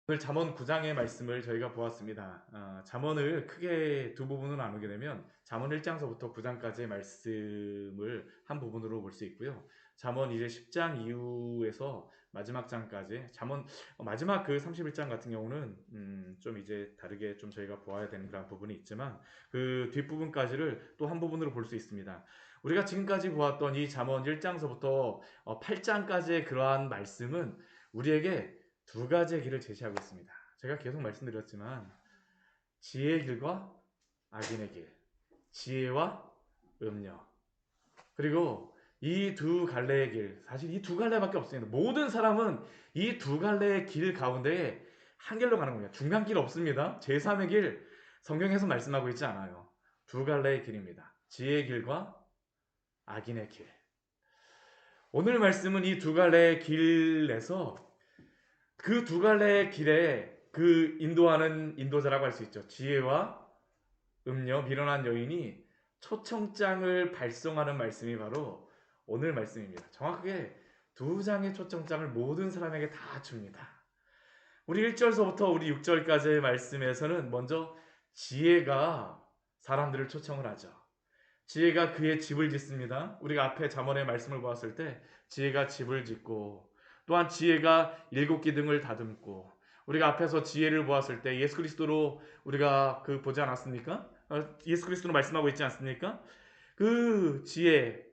오늘 잠언 9장의 말씀을 저희가 보았습니다. 잠언을 크게 두 부분으로 나누게 되면 잠언 1장서부터 9장까지의 말씀을 한 부분으로 볼 수 있고요. 잠언 이제 10장 이후에서 마지막 장까지 잠언 마지막 그 31장 같은 경우는 좀 이제 다르게 좀 저희가 보아야 되는 그런 부분이 있지만 그 뒷부분까지를 또 한 부분으로 볼 수 있습니다. 우리가 지금까지 보았던 이 잠언 1장서부터 8장까지의 그러한 말씀은 우리에게 두 가지의 길을 제시하고 있습니다. 제가 계속 말씀드렸지만 지혜의 길과 악인의 길, 지혜와 음녀, 그리고 이 두 갈래의 길, 사실 이 두 갈래밖에 없습니다. 모든 사람은 이 두 갈래의 길 가운데 한 길로 가는 겁니다. 중간길 없습니다. 제3의 길 성경에서 말씀하고 있지 않아요. 두 갈래의 길입니다. 지혜의 길과 악인의 길. 오늘 말씀은 이 두 갈래의 길에서 그 두 갈래의 길에 그 인도하는 인도자라고 할 수 있죠. 지혜와 음녀, 미련한 여인이 초청장을 발송하는 말씀이 바로 오늘 말씀입니다. 정확하게 두 장의 초청장을 모든 사람에게 다 줍니다. 우리 1절서부터 우리 6절까지의 말씀에서는 먼저 지혜가 사람들을 초청을 하죠. 지혜가 그의 집을 짓습니다. 우리가 앞에 잠언의 말씀을 보았을 때 지혜가 집을 짓고 또한 지혜가 7기둥을 다듬고 우리가 앞에서 지혜를 보았을 때 예수 그리스도로 우리가 보지 않았습니까? 예수 그리스도로 말씀하고 있지 않습니까? 그 지혜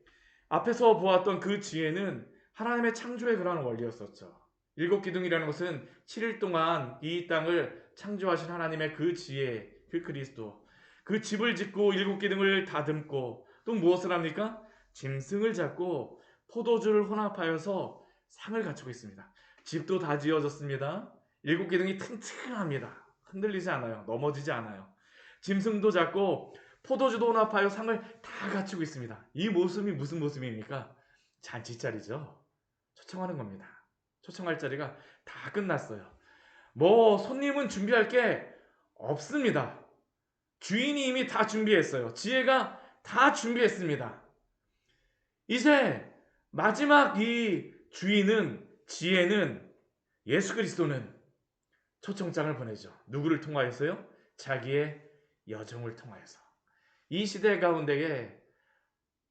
앞에서 보았던 그 지혜는 하나님의 창조의 그러한 원리였었죠. 7기둥이라는 것은 7일 동안 이 땅을 창조하신 하나님의 그 지혜, 그 그리스도, 그 집을 짓고 7기둥을 다듬고 또 무엇을 합니까? 짐승을 잡고 포도주를 혼합하여서 상을 갖추고 있습니다. 집도 다 지어졌습니다. 7기둥이 튼튼합니다. 흔들리지 않아요. 넘어지지 않아요. 짐승도 잡고 포도주도 혼합하여 상을 다 갖추고 있습니다. 이 모습이 무슨 모습입니까? 잔치자리죠. 초청하는 겁니다. 초청할 자리가 다 끝났어요. 손님은 준비할 게 없습니다. 주인이 이미 다 준비했어요. 지혜가 다 준비했습니다. 이제 마지막 이 지혜는 예수 그리스도는 초청장을 보내죠. 누구를 통하여서요? 자기의 여정을 통하여서. 이 시대 가운데에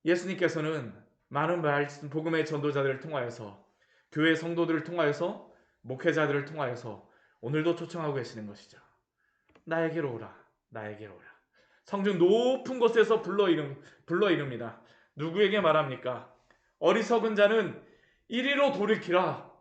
예수님께서는 많은 복음의 전도자들을 통하여서 교회 성도들을 통하여서 목회자들을 통하여서 오늘도 초청하고 계시는 것이죠. 나에게로 오라. 나에게로 오라. 성중 높은 곳에서 불러 이릅니다. 누구에게 말합니까? 어리석은 자는 이리로 돌이키라.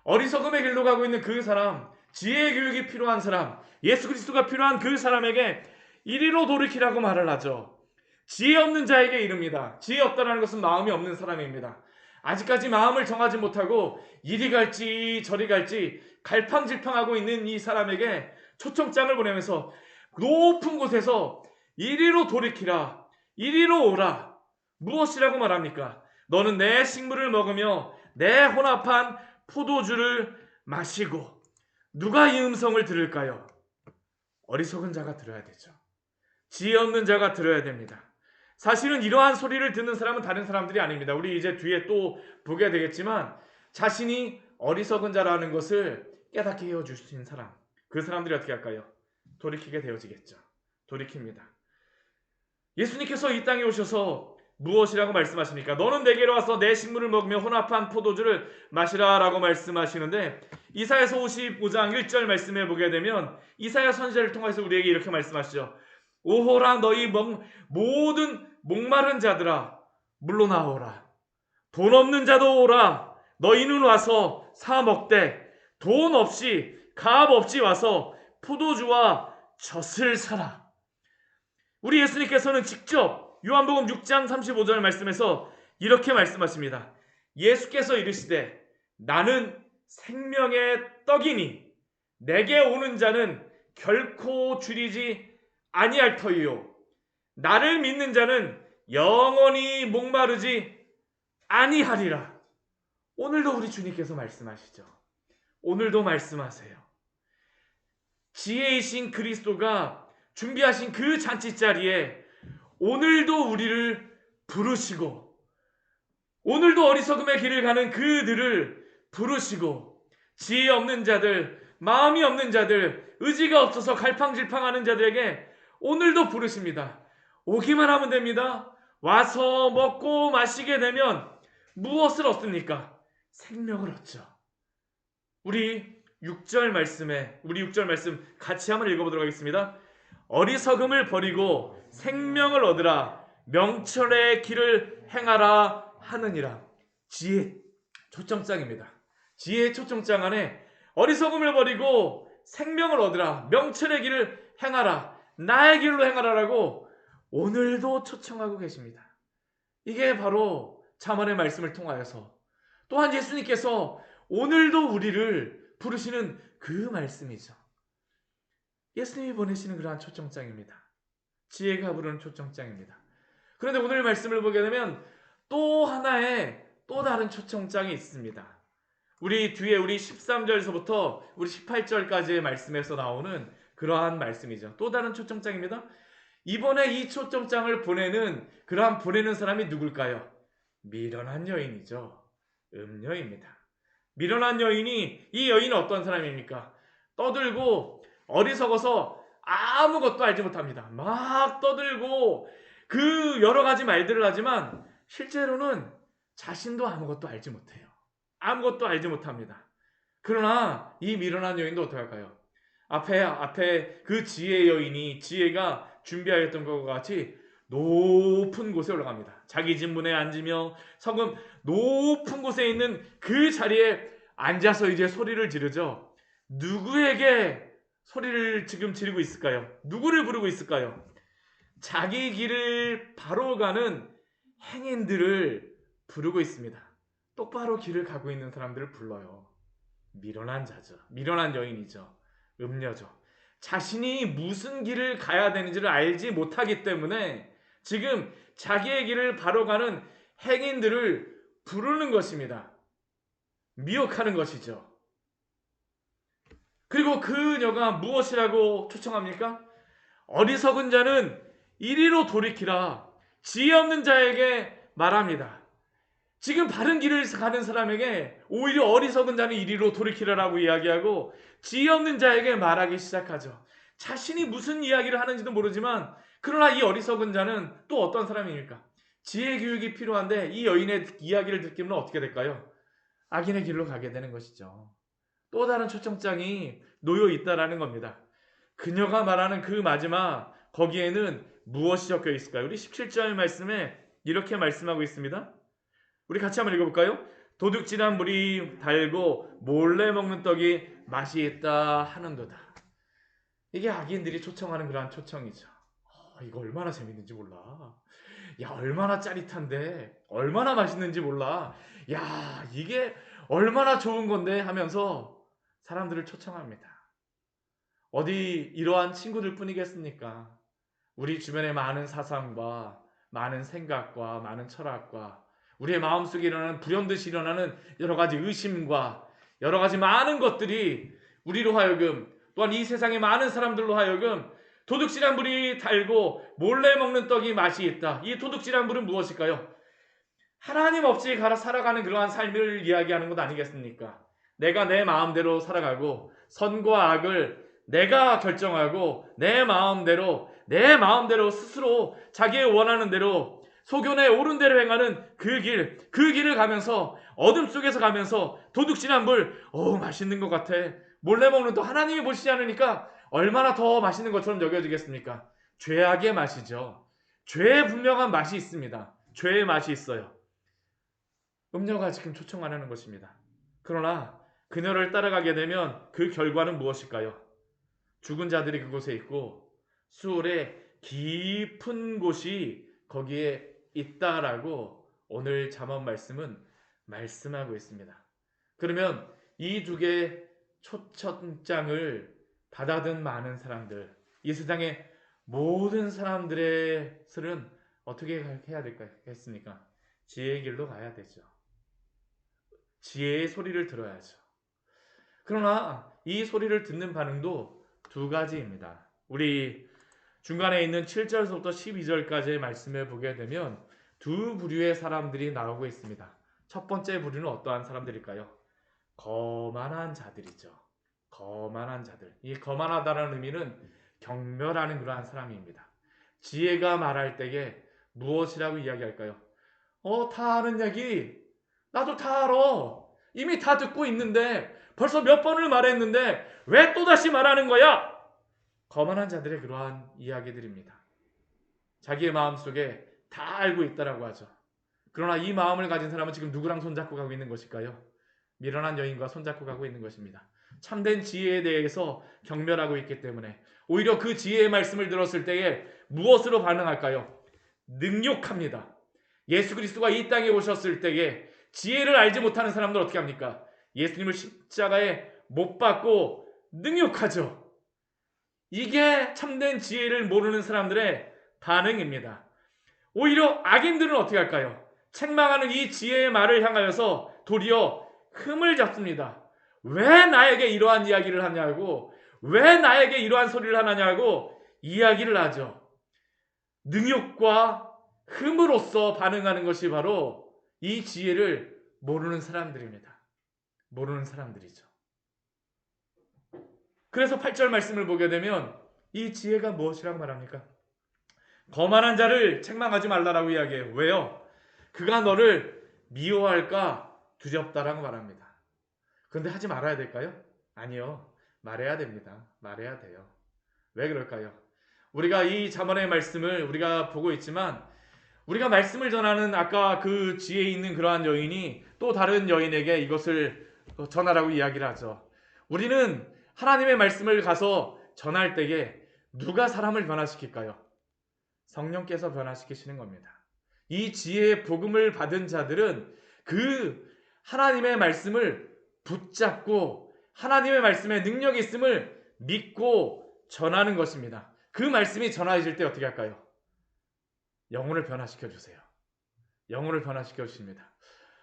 어리석음의 길로 가고 있는 그 사람, 지혜의 교육이 필요한 사람, 예수 그리스도가 필요한 그 사람에게 이리로 돌이키라고 말을 하죠. 지혜 없는 자에게 이릅니다. 지혜 없다는 것은 마음이 없는 사람입니다. 아직까지 마음을 정하지 못하고 이리 갈지 저리 갈지 갈팡질팡하고 있는 이 사람에게 초청장을 보내면서 높은 곳에서 이리로 돌이키라, 이리로 오라. 무엇이라고 말합니까? 너는 내 식물을 먹으며 내 혼합한 포도주를 마시고. 누가 이 음성을 들을까요? 어리석은 자가 들어야 되죠. 지혜 없는 자가 들어야 됩니다. 사실은 이러한 소리를 듣는 사람은 다른 사람들이 아닙니다. 우리 이제 뒤에 또 보게 되겠지만 자신이 어리석은 자라는 것을 깨닫게 해주신 사람, 그 사람들이 어떻게 할까요? 돌이키게 되어지겠죠. 돌이킵니다. 예수님께서 이 땅에 오셔서 무엇이라고 말씀하십니까? 너는 내게로 와서 내 식물을 먹으며 혼합한 포도주를 마시라 라고 말씀하시는데 이사야서 55장 1절 말씀해 보게 되면 이사야 선지자를 통해서 우리에게 이렇게 말씀하시죠. 오호라 너희 모든 목마른 자들아 물러나오라. 돈 없는 자도 오라. 너희는 와서 사 먹되 돈 없이 값 없이 와서 포도주와 젖을 사라. 우리 예수님께서는 직접 요한복음 6장 35절 말씀에서 이렇게 말씀하십니다. 예수께서 이르시되 나는 생명의 떡이니 내게 오는 자는 결코 줄이지 아니할 터이요 나를 믿는 자는 영원히 목마르지 아니하리라. 오늘도 우리 주님께서 말씀하시죠. 오늘도 말씀하세요. 지혜이신 그리스도가 준비하신 그 잔치자리에 오늘도 우리를 부르시고 오늘도 어리석음의 길을 가는 그들을 부르시고 지혜 없는 자들, 마음이 없는 자들, 의지가 없어서 갈팡질팡하는 자들에게 오늘도 부르십니다. 오기만 하면 됩니다. 와서 먹고 마시게 되면 무엇을 얻습니까? 생명을 얻죠. 우리 6절 말씀 같이 한번 읽어보도록 하겠습니다. 어리석음을 버리고 생명을 얻으라. 명철의 길을 행하라 하느니라. 지혜 초청장입니다. 지혜 초청장 안에 어리석음을 버리고 생명을 얻으라. 명철의 길을 행하라. 나의 길로 행하라라고 오늘도 초청하고 계십니다. 이게 바로 잠언의 말씀을 통하여서 또한 예수님께서 오늘도 우리를 부르시는 그 말씀이죠. 예수님이 보내시는 그러한 초청장입니다. 지혜가 부르는 초청장입니다. 그런데 오늘 말씀을 보게 되면 또 하나의 또 다른 초청장이 있습니다. 우리 뒤에 우리 13절에서부터 우리 18절까지의 말씀에서 나오는 그러한 말씀이죠. 또 다른 초청장입니다. 이번에 이 초청장을 보내는 사람이 누굴까요? 미련한 여인이죠. 음녀입니다. 미련한 여인이, 이 여인은 어떤 사람입니까? 떠들고 어리석어서 아무것도 알지 못합니다. 막 떠들고 그 여러 가지 말들을 하지만 실제로는 자신도 아무것도 알지 못해요. 아무것도 알지 못합니다. 그러나 이 미련한 여인도 어떻게 할까요? 앞에 그 지혜가 준비하였던 것과 같이 높은 곳에 올라갑니다. 자기 집 문에 앉으며 성금 높은 곳에 있는 그 자리에 앉아서 이제 소리를 지르죠. 누구에게 소리를 지금 지르고 있을까요? 누구를 부르고 있을까요? 자기 길을 바로 가는 행인들을 부르고 있습니다. 똑바로 길을 가고 있는 사람들을 불러요. 미련한 자죠. 미련한 여인이죠. 음녀죠. 자신이 무슨 길을 가야 되는지를 알지 못하기 때문에 지금 자기의 길을 바로 가는 행인들을 부르는 것입니다. 미혹하는 것이죠. 그리고 그녀가 무엇이라고 초청합니까? 어리석은 자는 이리로 돌이키라. 지혜 없는 자에게 말합니다. 지금 바른 길을 가는 사람에게 오히려 어리석은 자는 이리로 돌이키라라고 이야기하고 지혜 없는 자에게 말하기 시작하죠. 자신이 무슨 이야기를 하는지도 모르지만 그러나 이 어리석은 자는 또 어떤 사람입니까? 지혜 교육이 필요한데 이 여인의 이야기를 듣기는 어떻게 될까요? 악인의 길로 가게 되는 것이죠. 또 다른 초청장이 놓여 있다라는 겁니다. 그녀가 말하는 그 마지막 거기에는 무엇이 적혀 있을까요? 우리 17절 말씀에 이렇게 말씀하고 있습니다. 우리 같이 한번 읽어볼까요? 도둑질한 물이 달고 몰래 먹는 떡이 맛이 있다 하는도다. 이게 악인들이 초청하는 그러한 초청이죠. 이거 얼마나 재밌는지 몰라. 야, 얼마나 짜릿한데, 얼마나 맛있는지 몰라. 야, 이게 얼마나 좋은 건데 하면서 사람들을 초청합니다. 어디 이러한 친구들 뿐이겠습니까? 우리 주변에 많은 사상과 많은 생각과 많은 철학과 우리의 마음속에 일어나는 불현듯이 일어나는 여러 가지 의심과 여러 가지 많은 것들이 우리로 하여금 또한 이 세상의 많은 사람들로 하여금 도둑질한 물이 달고 몰래 먹는 떡이 맛이 있다. 이 도둑질한 물은 무엇일까요? 하나님 없이 살아가는 그러한 삶을 이야기하는 것 아니겠습니까? 내가 내 마음대로 살아가고 선과 악을 내가 결정하고 내 마음대로 스스로 자기의 원하는 대로 소견에 옳은 대로 행하는 그 길을 가면서 어둠 속에서 가면서 도둑질한 물, 맛있는 것 같아. 몰래 먹는 또 하나님이 보시지 않으니까 얼마나 더 맛있는 것처럼 여겨지겠습니까? 죄악의 맛이죠. 죄의 분명한 맛이 있습니다. 죄의 맛이 있어요. 음녀가 지금 초청 안 하는 것입니다. 그러나 그녀를 따라가게 되면 그 결과는 무엇일까요? 죽은 자들이 그곳에 있고 수월의 깊은 곳이 거기에 있다라고 오늘 잠언 말씀은 말씀하고 있습니다. 그러면 이 두 개의 초청장을 받아든 많은 사람들, 이 세상의 모든 사람들의 슬은 어떻게 해야 되겠습니까? 지혜의 길로 가야 되죠. 지혜의 소리를 들어야죠. 그러나 이 소리를 듣는 반응도 두 가지입니다. 우리 중간에 있는 7절에서부터 12절까지의 말씀을 보게 되면 두 부류의 사람들이 나오고 있습니다. 첫 번째 부류는 어떠한 사람들일까요? 거만한 자들이죠. 거만한 자들. 이 거만하다는 의미는 경멸하는 그러한 사람입니다. 지혜가 말할 때에 무엇이라고 이야기할까요? 다 아는 얘기. 나도 다 알아. 이미 다 듣고 있는데 벌써 몇 번을 말했는데 왜 또다시 말하는 거야? 거만한 자들의 그러한 이야기들입니다. 자기의 마음속에 다 알고 있다라고 하죠. 그러나 이 마음을 가진 사람은 지금 누구랑 손잡고 가고 있는 것일까요? 미련한 여인과 손잡고 가고 있는 것입니다. 참된 지혜에 대해서 경멸하고 있기 때문에 오히려 그 지혜의 말씀을 들었을 때에 무엇으로 반응할까요? 능욕합니다. 예수 그리스도가 이 땅에 오셨을 때에 지혜를 알지 못하는 사람들 어떻게 합니까? 예수님을 십자가에 못 박고 능욕하죠. 이게 참된 지혜를 모르는 사람들의 반응입니다. 오히려 악인들은 어떻게 할까요? 책망하는 이 지혜의 말을 향하여서 도리어 흠을 잡습니다. 왜 나에게 이러한 이야기를 하냐고, 왜 나에게 이러한 소리를 하느냐고 이야기를 하죠. 능욕과 흠으로써 반응하는 것이 바로 이 지혜를 모르는 사람들입니다. 모르는 사람들이죠. 그래서 8절 말씀을 보게 되면 이 지혜가 무엇이라고 말합니까? 거만한 자를 책망하지 말라라고 이야기해요. 왜요? 그가 너를 미워할까 두렵다라고 말합니다. 그런데 하지 말아야 될까요? 아니요. 말해야 됩니다. 말해야 돼요. 왜 그럴까요? 우리가 이 잠언의 말씀을 우리가 보고 있지만 우리가 말씀을 전하는 아까 그 지혜에 있는 그러한 여인이 또 다른 여인에게 이것을 전하라고 이야기를 하죠. 우리는 하나님의 말씀을 가서 전할 때에 누가 사람을 변화시킬까요? 성령께서 변화시키시는 겁니다. 이 지혜의 복음을 받은 자들은 그 하나님의 말씀을 붙잡고 하나님의 말씀에 능력이 있음을 믿고 전하는 것입니다. 그 말씀이 전해질 때 어떻게 할까요? 영혼을 변화시켜 주세요. 영혼을 변화시켜 주십니다.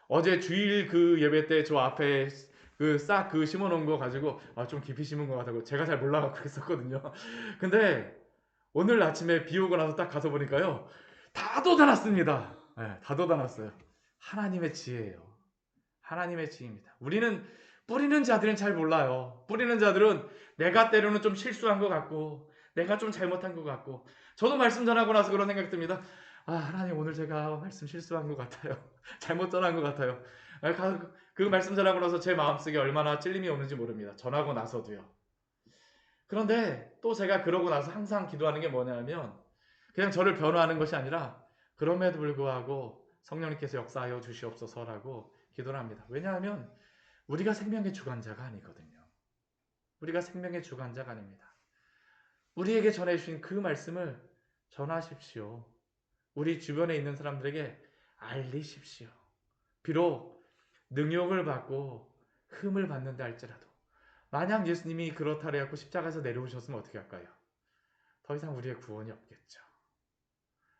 어제 주일 그 예배 때 저 앞에 싹 심어 놓은 거 가지고 좀 깊이 심은 것 같다고 제가 잘 몰라갖고 그랬었거든요. 근데 오늘 아침에 비 오고 나서 딱 가서 보니까요. 다 돋아났습니다. 네, 다 돋아났어요. 하나님의 지혜예요. 하나님의 지혜입니다. 우리는 뿌리는 자들은 잘 몰라요. 뿌리는 자들은 내가 때로는 좀 실수한 것 같고 내가 좀 잘못한 것 같고 저도 말씀 전하고 나서 그런 생각 듭니다. 하나님 오늘 제가 말씀 실수한 것 같아요. 잘못 전한 것 같아요. 그 말씀 전하고 나서 제 마음속에 얼마나 찔림이 오는지 모릅니다. 전하고 나서도요. 그런데 또 제가 그러고 나서 항상 기도하는 게 뭐냐면 그냥 저를 변호하는 것이 아니라 그럼에도 불구하고 성령님께서 역사하여 주시옵소서라고 기도를 합니다. 왜냐하면 우리가 생명의 주관자가 아니거든요. 우리가 생명의 주관자가 아닙니다. 우리에게 전해주신 그 말씀을 전하십시오. 우리 주변에 있는 사람들에게 알리십시오. 비록 능욕을 받고 흠을 받는다 할지라도 만약 예수님이 그렇다 해갖고 십자가에서 내려오셨으면 어떻게 할까요? 더 이상 우리의 구원이 없겠죠.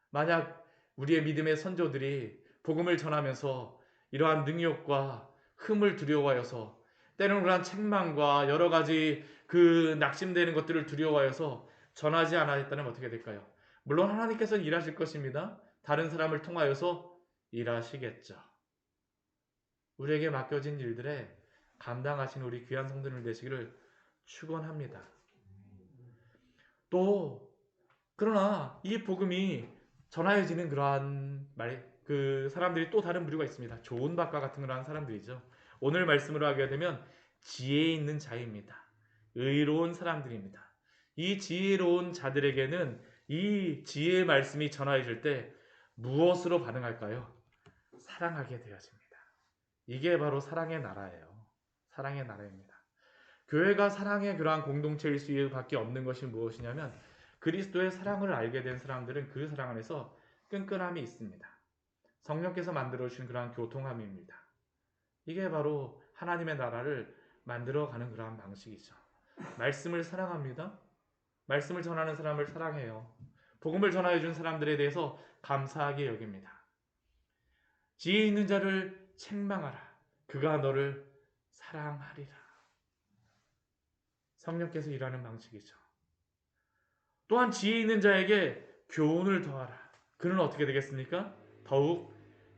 만약 우리의 믿음의 선조들이 복음을 전하면서 이러한 능욕과 흠을 두려워하여서 때로는 그러한 책망과 여러 가지 그 낙심되는 것들을 두려워하여서 전하지 않았다면 어떻게 될까요? 물론 하나님께서 일하실 것입니다. 다른 사람을 통하여서 일하시겠죠. 우리에게 맡겨진 일들에 감당하신 우리 귀한 성도들 되시기를 축원합니다. 또 그러나 이 복음이 전하여지는 그러한 그 사람들이 또 다른 부류가 있습니다. 좋은 밭과 같은 그러한 사람들이죠. 오늘 말씀으로 하게 되면 지혜 있는 자입니다. 의로운 사람들입니다. 이 지혜로운 자들에게는 이 지혜의 말씀이 전하여질 때 무엇으로 반응할까요? 사랑하게 되어집니다. 이게 바로 사랑의 나라예요. 사랑의 나라입니다. 교회가 사랑의 그러한 공동체일 수밖에 없는 것이 무엇이냐면 그리스도의 사랑을 알게 된 사람들은 그 사랑 안에서 끈끈함이 있습니다. 성령께서 만들어 주신 그러한 교통함입니다. 이게 바로 하나님의 나라를 만들어가는 그러한 방식이죠. 말씀을 사랑합니다. 말씀을 전하는 사람을 사랑해요. 복음을 전하여 준 사람들에 대해서 감사하게 여깁니다. 지혜 있는 자를 책망하라. 그가 너를 사랑하리라. 성령께서 일하는 방식이죠. 또한 지혜 있는 자에게 교훈을 더하라. 그는 어떻게 되겠습니까? 더욱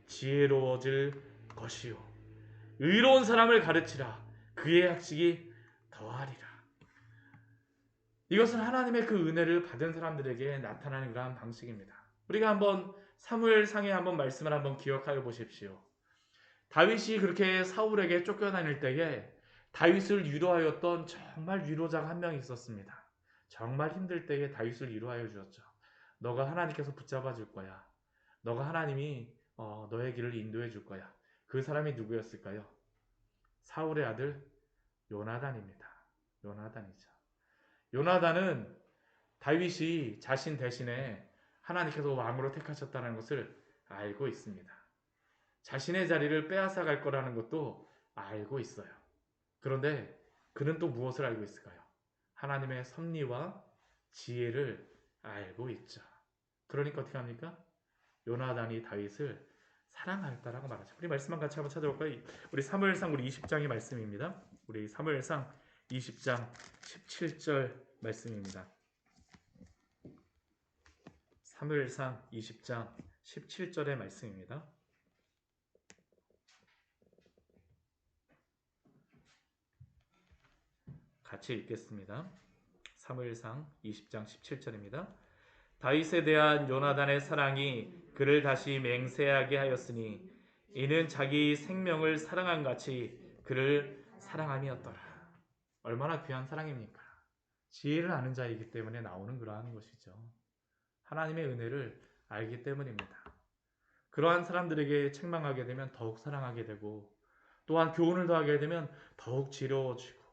지혜로워질 것이요. 의로운 사람을 가르치라. 그의 학식이 더하리라. 이것은 하나님의 그 은혜를 받은 사람들에게 나타나는 그러한 방식입니다. 우리가 한번 사무엘상에 한번 말씀을 한번 기억하여 보십시오. 다윗이 그렇게 사울에게 쫓겨다닐 때에 다윗을 위로하였던 정말 위로자가 한 명 있었습니다. 정말 힘들 때에 다윗을 위로하여 주었죠. 너가 하나님께서 붙잡아 줄 거야. 너가 하나님이 너의 길을 인도해 줄 거야. 그 사람이 누구였을까요? 사울의 아들 요나단입니다. 요나단이죠. 요나단은 다윗이 자신 대신에 하나님께서 왕으로 택하셨다는 것을 알고 있습니다. 자신의 자리를 빼앗아 갈 거라는 것도 알고 있어요. 그런데 그는 또 무엇을 알고 있을까요? 하나님의 섭리와 지혜를 알고 있죠. 그러니까 어떻게 합니까? 요나단이 다윗을 사랑하였다라고 말하죠. 우리 말씀만 같이 한번 찾아볼까요? 우리 사무엘상 우리 20장의 말씀입니다. 우리 사무엘상 20장 17절 말씀입니다. 사무엘상 20장 17절의 말씀입니다. 같이 읽겠습니다. 사무엘상 20장 17절입니다. 다윗에 대한 요나단의 사랑이 그를 다시 맹세하게 하였으니 이는 자기 생명을 사랑한 같이 그를 사랑함이었더라. 얼마나 귀한 사랑입니까? 지혜를 아는 자이기 때문에 나오는 그러한 것이죠. 하나님의 은혜를 알기 때문입니다. 그러한 사람들에게 책망하게 되면 더욱 사랑하게 되고, 또한 교훈을 더하게 되면 더욱 지혜로워지고,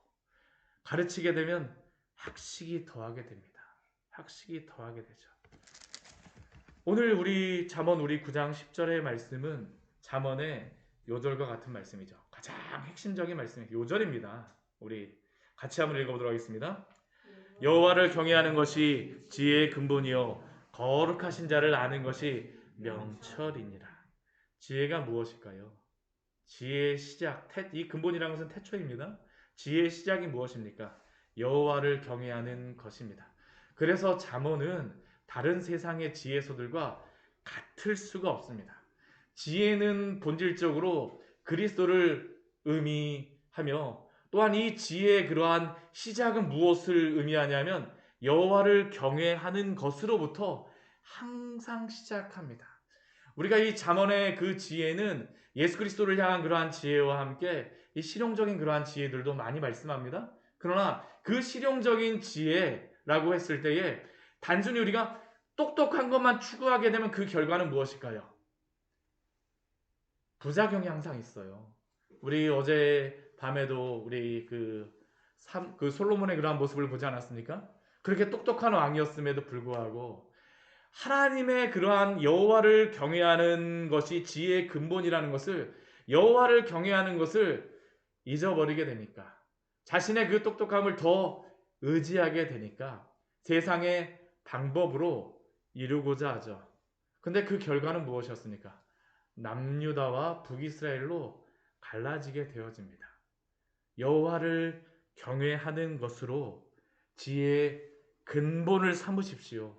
가르치게 되면 학식이 더하게 됩니다. 학식이 더하게 되죠. 오늘 우리 잠언 우리 9장 10절의 말씀은 잠언의 요절과 같은 말씀이죠. 가장 핵심적인 말씀이 요절입니다. 우리 같이 한번 읽어보도록 하겠습니다. 여호와를 경외하는 것이 지혜의 근본이요 거룩하신 자를 아는 것이 명철이니라. 지혜가 무엇일까요? 지혜의 시작, 이 근본이라는 것은 태초입니다. 지혜의 시작이 무엇입니까? 여호와를 경외하는 것입니다. 그래서 잠언은 다른 세상의 지혜서들과 같을 수가 없습니다. 지혜는 본질적으로 그리스도를 의미하며, 또한 이 지혜의 그러한 시작은 무엇을 의미하냐면 여호와를 경외하는 것으로부터 항상 시작합니다. 우리가 이 잠언의 그 지혜는 예수 그리스도를 향한 그러한 지혜와 함께 이 실용적인 그러한 지혜들도 많이 말씀합니다. 그러나 그 실용적인 지혜라고 했을 때에 단순히 우리가 똑똑한 것만 추구하게 되면 그 결과는 무엇일까요? 부작용이 항상 있어요. 우리 어제 밤에도 우리 그 솔로몬의 그러한 모습을 보지 않았습니까? 그렇게 똑똑한 왕이었음에도 불구하고 하나님의 그러한 여호와를 경외하는 것이 지혜의 근본이라는 것을, 여호와를 경외하는 것을 잊어버리게 되니까, 자신의 그 똑똑함을 더 의지하게 되니까 세상의 방법으로 이루고자 하죠. 근데 그 결과는 무엇이었습니까? 남유다와 북이스라엘로 갈라지게 되어집니다. 여호와를 경외하는 것으로 지혜의 근본을 삼으십시오.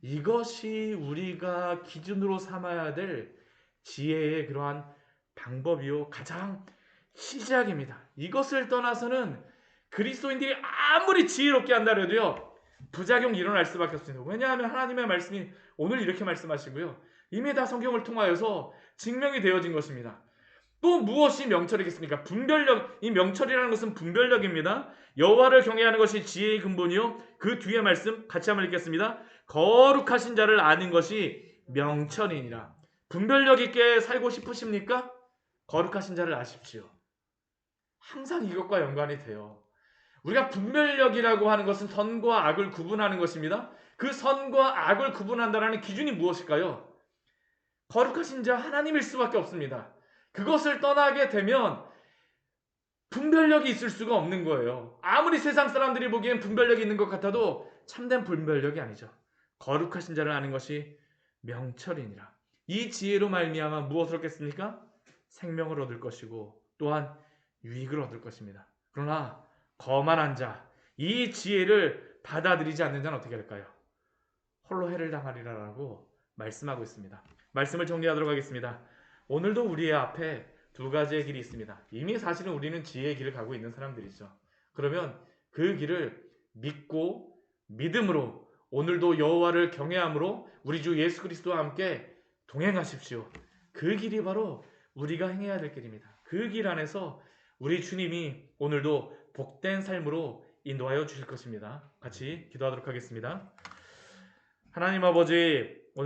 이것이 우리가 기준으로 삼아야 될 지혜의 그러한 방법이요 가장 시작입니다. 이것을 떠나서는 그리스도인들이 아무리 지혜롭게 한다 해도요 부작용이 일어날 수밖에 없습니다. 왜냐하면 하나님의 말씀이 오늘 이렇게 말씀하시고요, 이미 다 성경을 통하여서 증명이 되어진 것입니다. 또 무엇이 명철이겠습니까? 분별력. 이 명철이라는 것은 분별력입니다. 여호와를 경외하는 것이 지혜의 근본이요, 그 뒤에 말씀 같이 한번 읽겠습니다. 거룩하신 자를 아는 것이 명철이니라. 분별력 있게 살고 싶으십니까? 거룩하신 자를 아십시오. 항상 이것과 연관이 돼요. 우리가 분별력이라고 하는 것은 선과 악을 구분하는 것입니다. 그 선과 악을 구분한다는 기준이 무엇일까요? 거룩하신 자 하나님일 수밖에 없습니다. 그것을 떠나게 되면 분별력이 있을 수가 없는 거예요. 아무리 세상 사람들이 보기엔 분별력이 있는 것 같아도 참된 분별력이 아니죠. 거룩하신 자를 아는 것이 명철이니라. 이 지혜로 말미암아 무엇을 얻겠습니까? 생명을 얻을 것이고 또한 유익을 얻을 것입니다. 그러나 거만한 자, 이 지혜를 받아들이지 않는 자는 어떻게 할까요? 홀로 해를 당하리라라고 말씀하고 있습니다. 말씀을 정리하도록 하겠습니다. 오늘도 우리의 앞에 두 가지의 길이 있습니다. 이미 사실은 우리는 지혜의 길을 가고 있는 사람들이죠. 그러면 그 길을 믿고 믿음으로 오늘도 여호와를 경외함으로 우리 주 예수 그리스도와 함께 동행하십시오. 그 길이 바로 우리가 행해야 될 길입니다. 그 길 안에서 우리 주님이 오늘도 복된 삶으로 인도하여 주실 것입니다. 같이 기도하도록 하겠습니다. 하나님 아버지, 오늘